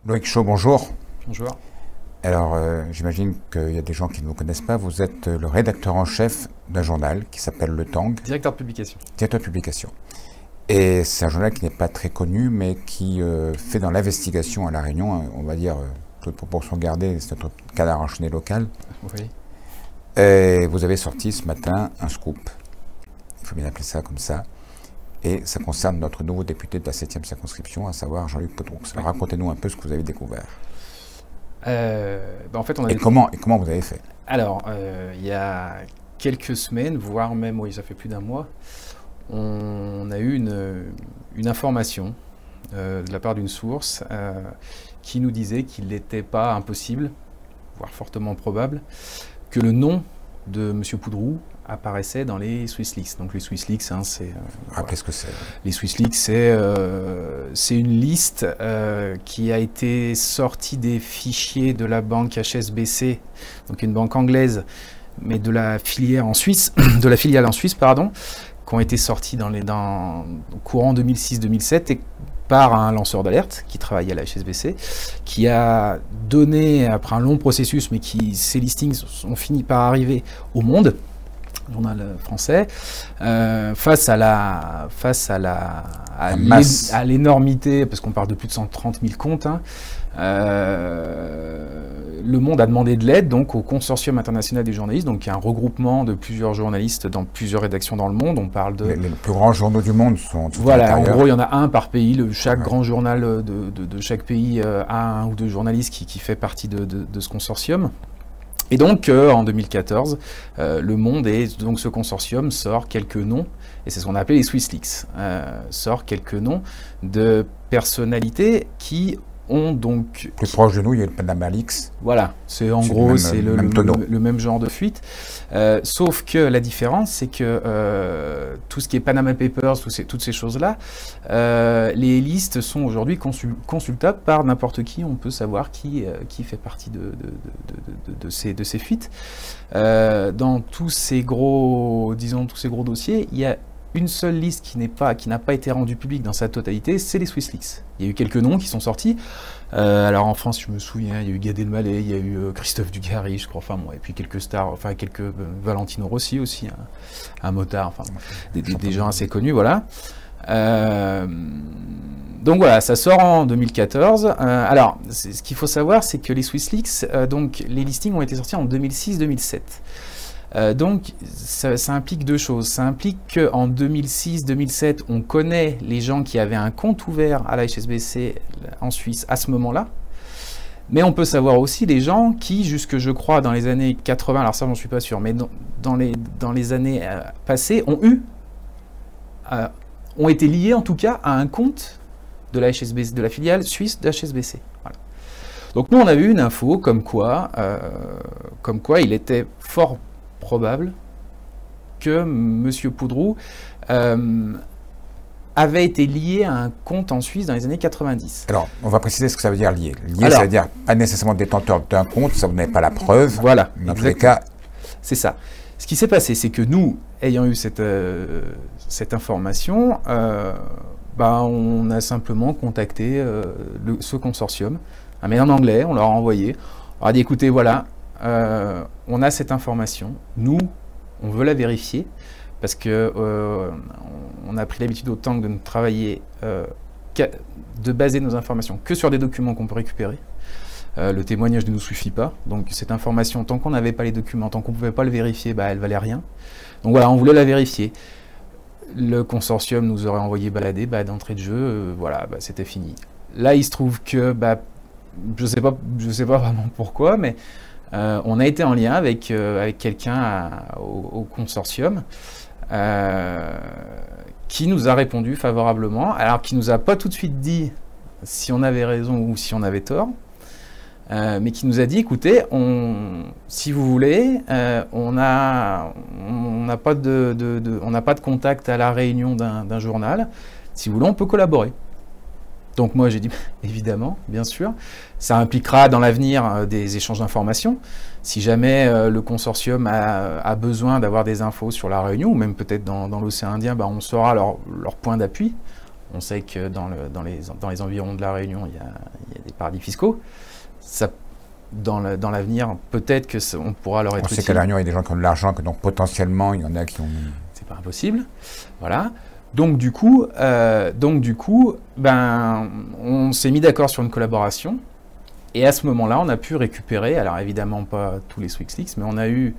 Loïc Chaud, bonjour. Bonjour. Alors, j'imagine qu'il y a des gens qui ne vous connaissent pas. Vous êtes le rédacteur en chef d'un journal qui s'appelle Le Tang. Directeur de publication. Directeur de publication. Et c'est un journal qui n'est pas très connu, mais qui fait dans l'investigation à La Réunion, on va dire, toute proportion gardée, c'est notre canard enchaîné local. Oui. Et vous avez sorti ce matin un scoop. Il faut bien appeler ça comme ça. Et ça concerne notre nouveau député de la 7e circonscription, à savoir Jean-Luc Poudroux. Alors, racontez-nous un peu ce que vous avez découvert. En fait, on a comment vous avez fait? Alors, il y a quelques semaines, voire même, oui, ça fait plus d'un mois, on a eu une information de la part d'une source qui nous disait qu'il n'était pas impossible, voire fortement probable, que le nom de M. Poudroux apparaissait dans les Swiss Leaks. Donc les Swiss Leaks, hein, c'est... Qu'est-ce que c'est? Les Swiss Leaks, c'est une liste qui a été sortie des fichiers de la banque HSBC, donc une banque anglaise, mais de la filière en Suisse, de la filiale en Suisse, pardon, qui ont été sortis dans courant 2006-2007 et par un lanceur d'alerte qui travaillait à la HSBC, qui a donné, après un long processus, mais ces listings ont fini par arriver au Monde, journal français, face à l'énormité, parce qu'on parle de plus de 130 000 comptes, hein, Le Monde a demandé de l'aide donc au Consortium international des journalistes, donc qui est un regroupement de plusieurs journalistes dans plusieurs rédactions dans le monde. On parle de... Les plus grands journaux du monde sont... Voilà, en gros, il y en a un par pays. Chaque grand journal de chaque pays a un ou deux journalistes qui fait partie de ce consortium. Et donc, en 2014, Le Monde et donc ce consortium sort quelques noms, et c'est ce qu'on a appelé les Swiss Leaks, sort quelques noms de personnalités qui ont donc... Plus proche de nous, il y a le Panama Leaks. Voilà, c'est en gros, le même genre de fuite. Sauf que la différence, c'est que tout ce qui est Panama Papers, toutes ces choses-là, les listes sont aujourd'hui consultables par n'importe qui. On peut savoir qui fait partie de ces fuites. Dans tous ces gros dossiers, il y a une seule liste qui n'a pas été rendue publique dans sa totalité, c'est les Swiss Leaks. Il y a eu quelques noms qui sont sortis. Alors en France, je me souviens, il y a eu Gad Elmaleh, il y a eu Christophe Dugarry, je crois, et puis quelques stars, quelques Valentino Rossi aussi, un motard, des gens assez connus, voilà. Donc voilà, ça sort en 2014. Alors, ce qu'il faut savoir, c'est que les Swiss Leaks, donc les listings ont été sortis en 2006-2007. Donc, ça implique deux choses. Ça implique qu'en 2006-2007, on connaît les gens qui avaient un compte ouvert à la HSBC en Suisse à ce moment-là. Mais on peut savoir aussi les gens qui, jusque je crois dans les années 80, alors ça j'en suis pas sûr, mais dans les années passées, ont été liés en tout cas à un compte de la HSBC, de la filiale suisse de HSBC. Voilà. Donc nous on a eu une info comme quoi il était fort probable que M. Poudroux avait été lié à un compte en Suisse dans les années 90. Alors, on va préciser ce que ça veut dire lié. Lié, ça veut dire pas nécessairement détenteur d'un compte, ça vous n'avez pas la preuve. Voilà. Dans tous les cas... C'est ça. Ce qui s'est passé, c'est que nous, ayant eu cette information, on a simplement contacté ce consortium, un mail en anglais, on leur a envoyé. On a dit, écoutez, voilà, on a cette information, nous, on veut la vérifier, parce que on a pris l'habitude au Tang de ne travailler, de baser nos informations que sur des documents qu'on peut récupérer. Le témoignage ne nous suffit pas, donc cette information, tant qu'on n'avait pas les documents, tant qu'on ne pouvait pas le vérifier, elle valait rien. Donc voilà, on voulait la vérifier. Le consortium nous aurait envoyé balader, d'entrée de jeu, c'était fini. Là, il se trouve que, je sais pas vraiment pourquoi, mais on a été en lien avec quelqu'un au consortium qui nous a répondu favorablement, alors qui nous a pas tout de suite dit si on avait raison ou si on avait tort, mais qui nous a dit, écoutez, si vous voulez, on n'a pas de contact à la réunion d'un journal, si vous voulez, on peut collaborer. Donc moi j'ai dit, évidemment, bien sûr, ça impliquera dans l'avenir des échanges d'informations. Si jamais le consortium a besoin d'avoir des infos sur la Réunion, ou même peut-être dans l'océan Indien, on saura leur point d'appui. On sait que dans les environs de La Réunion, il y a des paradis fiscaux. Ça, dans l'avenir, peut-être qu'on pourra leur être utile. On sait qu'à La Réunion, il y a des gens qui ont de l'argent, que donc potentiellement, il y en a qui ont... C'est pas impossible. Voilà. Donc du coup, on s'est mis d'accord sur une collaboration. Et à ce moment-là, on a pu récupérer, alors évidemment pas tous les SwissLeaks, mais on a eu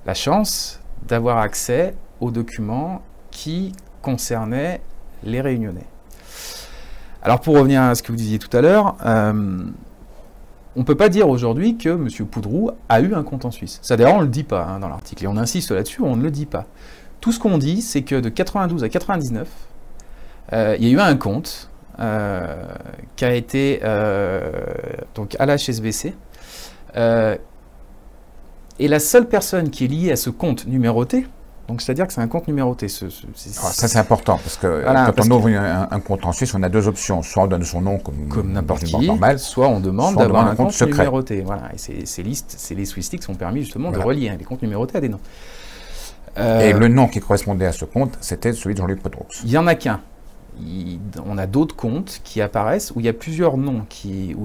la chance d'avoir accès aux documents qui concernaient les Réunionnais. Alors pour revenir à ce que vous disiez tout à l'heure, on ne peut pas dire aujourd'hui que M. Poudrou a eu un compte en Suisse. Ça d'ailleurs on ne le dit pas dans l'article, et on insiste là-dessus, on ne le dit pas. Tout ce qu'on dit, c'est que de 92 à 99, il y a eu un compte qui a été donc à la HSBC, et la seule personne qui est liée à ce compte numéroté, donc c'est-à-dire que c'est un compte numéroté. Ça c'est important, parce que voilà, quand on ouvre un compte en Suisse, on a deux options. Soit on donne son nom comme n'importe qui, normal, soit on demande d'avoir un compte numéroté. Voilà. Et les SwissLeaks ont permis justement de relier les comptes numérotés à des noms. Et le nom qui correspondait à ce compte, c'était celui de Jean-Luc Potroux. Il n'y en a qu'un. On a d'autres comptes qui apparaissent où il y a plusieurs noms qui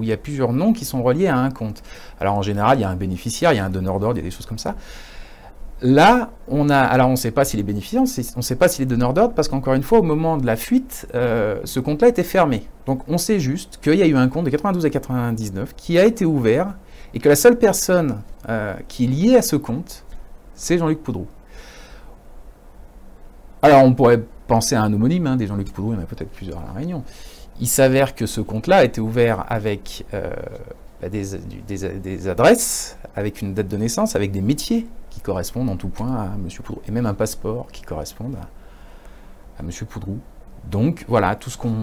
sont reliés à un compte. Alors en général, il y a un bénéficiaire, il y a un donneur d'ordre, il y a des choses comme ça. Là, on ne sait pas s'il est bénéficiaire, on ne sait pas s'il est donneur d'ordre, parce qu'encore une fois, au moment de la fuite, ce compte-là était fermé. Donc on sait juste qu'il y a eu un compte de 92 à 99 qui a été ouvert, et que la seule personne qui est liée à ce compte, c'est Jean-Luc Poudrou. Alors on pourrait penser à un homonyme, des Jean-Luc Poudrou, il y en a peut-être plusieurs à La Réunion. Il s'avère que ce compte-là a été ouvert avec des adresses, avec une date de naissance, avec des métiers qui correspondent en tout point à M. Poudrou, et même un passeport qui correspond à M. Poudrou. Donc voilà, tout ce qu'on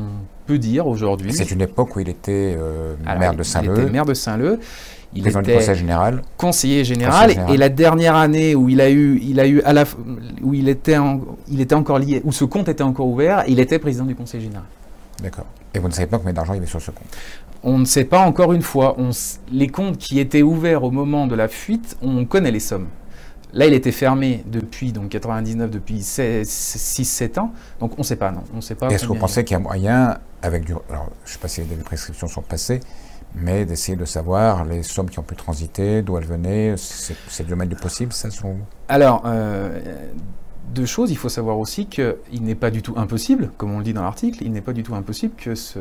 peut dire aujourd'hui. C'est une époque où il était maire de Saint-Leu. Il était maire de Saint-Leu. Il était du conseil général. Conseiller général. Et la dernière année où il était encore lié, où ce compte était encore ouvert, il était président du conseil général. D'accord. Et vous ne savez pas combien d'argent il y avait sur ce compte? On ne sait pas encore une fois. Les comptes qui étaient ouverts au moment de la fuite, on connaît les sommes. Là, il était fermé depuis 99, depuis 6-7 ans. Donc, on ne sait pas, non. On ne sait pas. Est-ce que vous pensez qu'il y a moyen, avec du... Alors, je ne sais pas si les prescriptions sont passées, mais d'essayer de savoir les sommes qui ont pu transiter, d'où elles venaient, c'est le domaine du possible, ça, selon vous? Alors, deux choses. Il faut savoir aussi qu'il n'est pas du tout impossible, comme on le dit dans l'article, il n'est pas du tout impossible que ce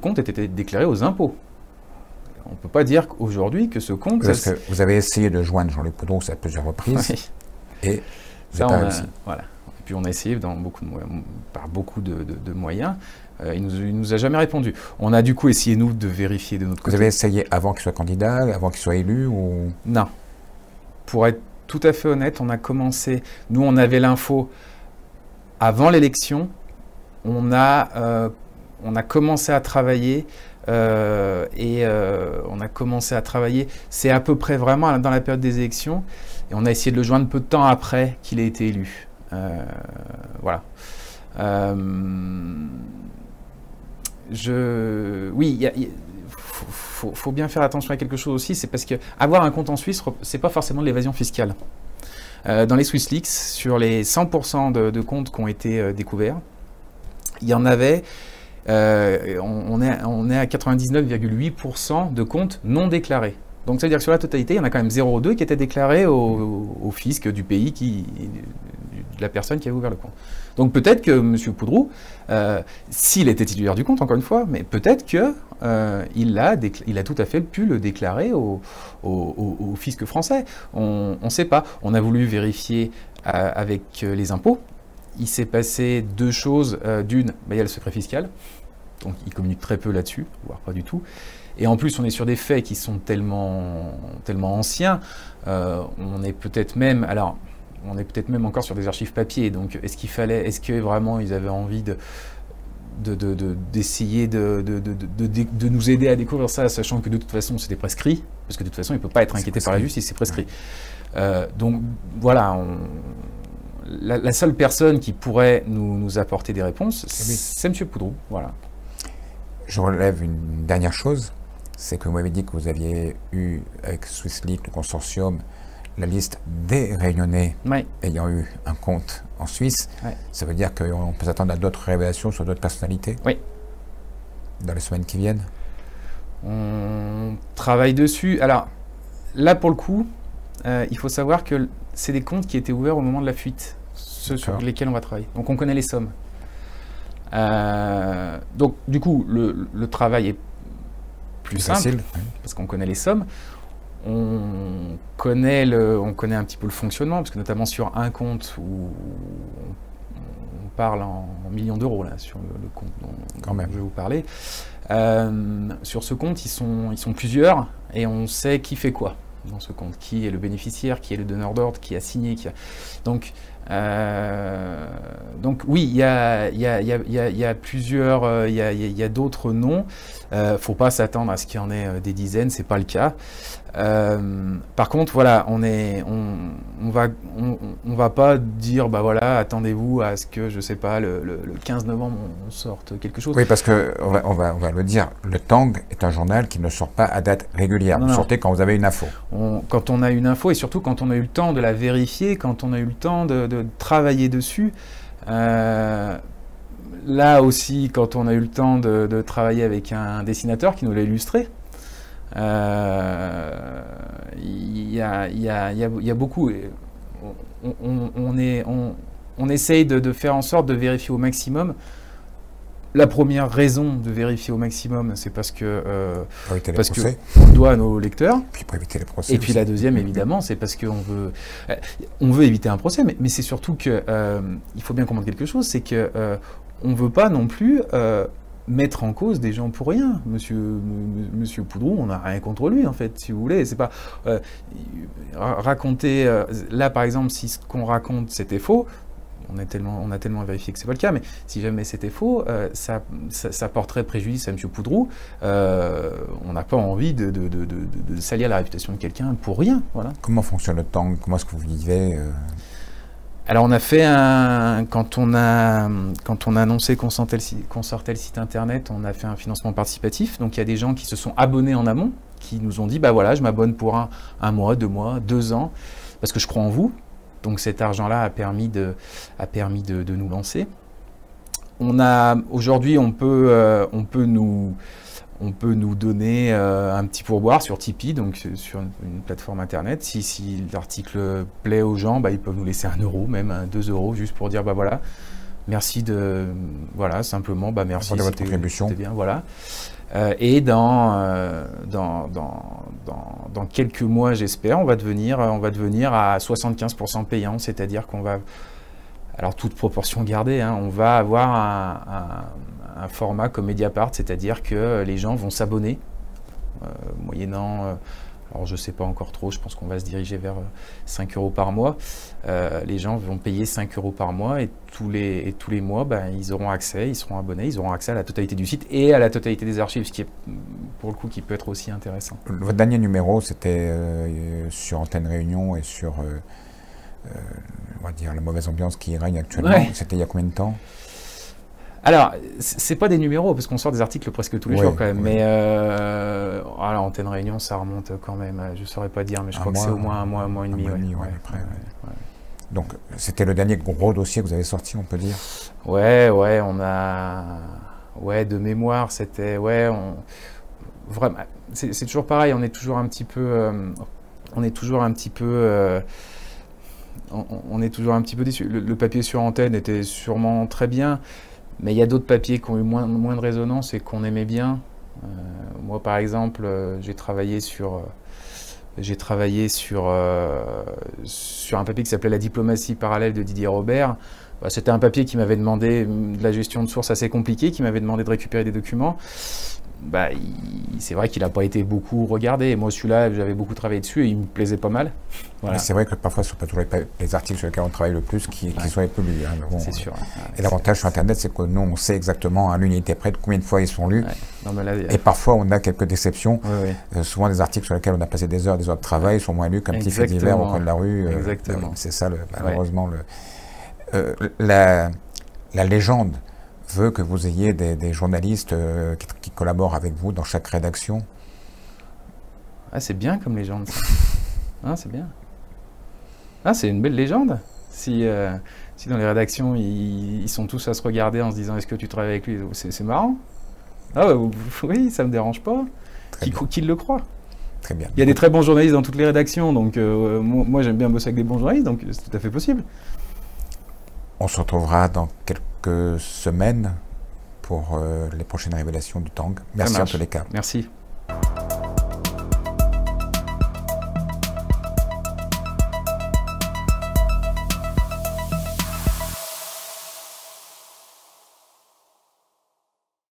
compte ait été déclaré aux impôts. On ne peut pas dire aujourd'hui que ce compte... Parce que vous avez essayé de joindre Jean-Luc Poudrou à plusieurs reprises, et vous n'avez pas réussi. Voilà. Et puis on a essayé par beaucoup de moyens. Il ne nous a jamais répondu. On a du coup essayé, nous, de vérifier de notre côté. Vous avez essayé avant qu'il soit candidat, avant qu'il soit élu ou... Non. Pour être tout à fait honnête, on a commencé... Nous, on avait l'info avant l'élection. On a commencé à travailler... on a commencé à travailler, c'est à peu près vraiment dans la période des élections, et on a essayé de le joindre peu de temps après qu'il ait été élu. Voilà. Oui, il faut bien faire attention à quelque chose aussi, c'est parce que avoir un compte en Suisse, c'est pas forcément de l'évasion fiscale. Dans les SwissLeaks, sur les 100% de comptes qui ont été découverts, il y en avait... on est à 99,8% de comptes non déclarés. Donc ça veut dire que sur la totalité, il y en a quand même 0,2 qui étaient déclarés au fisc du pays, de la personne qui avait ouvert le compte. Donc peut-être que M. Poudrou, s'il était titulaire du compte, encore une fois, mais peut-être qu'il a tout à fait pu le déclarer au fisc français. On ne sait pas. On a voulu vérifier avec les impôts. Il s'est passé deux choses. D'une, il y a le secret fiscal, donc il communique très peu là-dessus, voire pas du tout. Et en plus, on est sur des faits qui sont tellement anciens. On est peut-être même encore sur des archives papier. Donc, est-ce que vraiment ils avaient envie d'essayer de nous aider à découvrir ça, sachant que de toute façon c'était prescrit, parce que de toute façon il ne peut pas être inquiété par la justice, c'est prescrit. Donc voilà. La seule personne qui pourrait nous apporter des réponses, c'est M. Poudrou. Voilà. Je relève une dernière chose, c'est que vous m'avez dit que vous aviez eu, avec SwissLeaks, le consortium, la liste des Réunionnais Ouais. ayant eu un compte en Suisse. Ouais. Ça veut dire qu'on peut s'attendre à d'autres révélations sur d'autres personnalités Oui. dans les semaines qui viennent? On travaille dessus. Alors, là, pour le coup, il faut savoir que c'est des comptes qui étaient ouverts au moment de la fuite, ceux sur lesquels on va travailler. Donc, on connaît les sommes. Donc, du coup, le travail est plus simple, facile, parce qu'on connaît les sommes. On connaît un petit peu le fonctionnement, parce que notamment sur un compte où on parle en millions d'euros, là, sur le compte dont je vais vous parler. Sur ce compte, ils sont plusieurs, et on sait qui fait quoi dans ce compte, qui est le bénéficiaire, qui est le donneur d'ordre, qui a signé, Donc oui, il y a plusieurs, il y a d'autres noms. Faut pas s'attendre à ce qu'il y en ait des dizaines, c'est pas le cas. Par contre, voilà, on va pas dire, bah voilà, attendez-vous à ce que, je sais pas, le 15 novembre, on sorte quelque chose. Oui, parce que on va le dire, le Tang est un journal qui ne sort pas à date régulière. Vous sortez quand vous avez une info. Quand on a une info, et surtout quand on a eu le temps de la vérifier, quand on a eu le temps de travailler dessus. Là aussi, quand on a eu le temps de travailler avec un dessinateur qui nous l'a illustré, il y a beaucoup. On essaye de faire en sorte de vérifier au maximum. La première raison de vérifier au maximum, c'est parce que on le doit à nos lecteurs. Puis pour éviter les procès. Et puis la deuxième, évidemment, c'est parce qu'on veut éviter un procès, mais c'est surtout que il faut bien comprendre quelque chose, c'est que on ne veut pas non plus mettre en cause des gens pour rien. Monsieur Poudrou, on n'a rien contre lui, en fait, si vous voulez. C'est pas raconter. Là, par exemple, si ce qu'on raconte c'était faux. On a tellement vérifié que c'est pas le cas, mais si jamais c'était faux, ça porterait préjudice à M. Poudrou. On n'a pas envie de salir la réputation de quelqu'un pour rien. Voilà. Comment fonctionne le Tang? Comment est-ce que vous vivez Alors on a fait quand on a annoncé qu'on sortait le site internet, on a fait un financement participatif. Donc il y a des gens qui se sont abonnés en amont, qui nous ont dit bah voilà, je m'abonne pour un mois, 2 mois, 2 ans, parce que je crois en vous. Donc cet argent-là a permis de nous lancer. Aujourd'hui, on peut nous donner un petit pourboire sur Tipeee, donc sur une plateforme internet. Si l'article plaît aux gens, bah, ils peuvent nous laisser 1 euro, même 2 euros, juste pour dire bah voilà, merci simplement, bah merci de votre contribution. C'était bien, voilà. Et dans quelques mois, j'espère, on va devenir à 75% payant, c'est-à-dire qu'on va, alors toute proportion gardée, hein, on va avoir un format comme Mediapart, c'est-à-dire que les gens vont s'abonner, moyennant, alors je ne sais pas encore trop, je pense qu'on va se diriger vers 5 euros par mois. Les gens vont payer 5 euros par mois et tous les mois, ben, ils auront accès, ils seront abonnés, ils auront accès à la totalité du site et à la totalité des archives, ce qui est, pour le coup, qui peut être aussi intéressant. Votre dernier numéro, c'était sur Antenne Réunion et sur, on va dire, la mauvaise ambiance qui règne actuellement. Ouais. C'était il y a combien de temps? Alors, c'est pas des numéros, parce qu'on sort des articles presque tous les jours quand même, mais alors, Antenne Réunion, ça remonte quand même, je saurais pas dire, mais je crois que c'est au moins un mois et demi. Donc, c'était le dernier gros dossier que vous avez sorti, on peut dire? Ouais, on a... Ouais, de mémoire, c'était... Vraiment, c'est toujours pareil, on est toujours un petit peu... On est toujours un petit peu déçu. Le papier sur Antenne était sûrement très bien, mais il y a d'autres papiers qui ont eu moins de résonance et qu'on aimait bien. Moi, par exemple, j'ai travaillé sur un papier qui s'appelait La diplomatie parallèle de Didier Robert. C'était un papier qui m'avait demandé de la gestion de sources assez compliquée, qui m'avait demandé de récupérer des documents. C'est vrai qu'il n'a pas été beaucoup regardé. Moi, celui-là, j'avais beaucoup travaillé dessus et il me plaisait pas mal. Voilà. C'est vrai que parfois, ce ne sont pas toujours les articles sur lesquels on travaille le plus qui sont publiés. Hein, bon, c'est sûr. Et l'avantage sur Internet, c'est que nous, on sait exactement à l'unité près de combien de fois ils sont lus. Non, mais là, et parfois, on a quelques déceptions. Souvent, des articles sur lesquels on a passé des heures de travail sont moins lus qu'un petit fait divers au coin de la rue. Exactement. C'est ça, malheureusement. La légende veut que vous ayez des journalistes qui collaborent avec vous dans chaque rédaction. Ah, c'est bien comme légende, ça. Ah, c'est bien. Ah, c'est une belle légende. Si dans les rédactions, ils sont tous à se regarder en se disant est-ce que tu travailles avec lui, c'est marrant. Ah oui, ça me dérange pas. Qu'il le croit. Très bien. Il y a des très bons journalistes dans toutes les rédactions, donc moi j'aime bien bosser avec des bons journalistes, donc c'est tout à fait possible. On se retrouvera dans quelques semaines pour les prochaines révélations du Tang. Merci en tous les cas. Merci.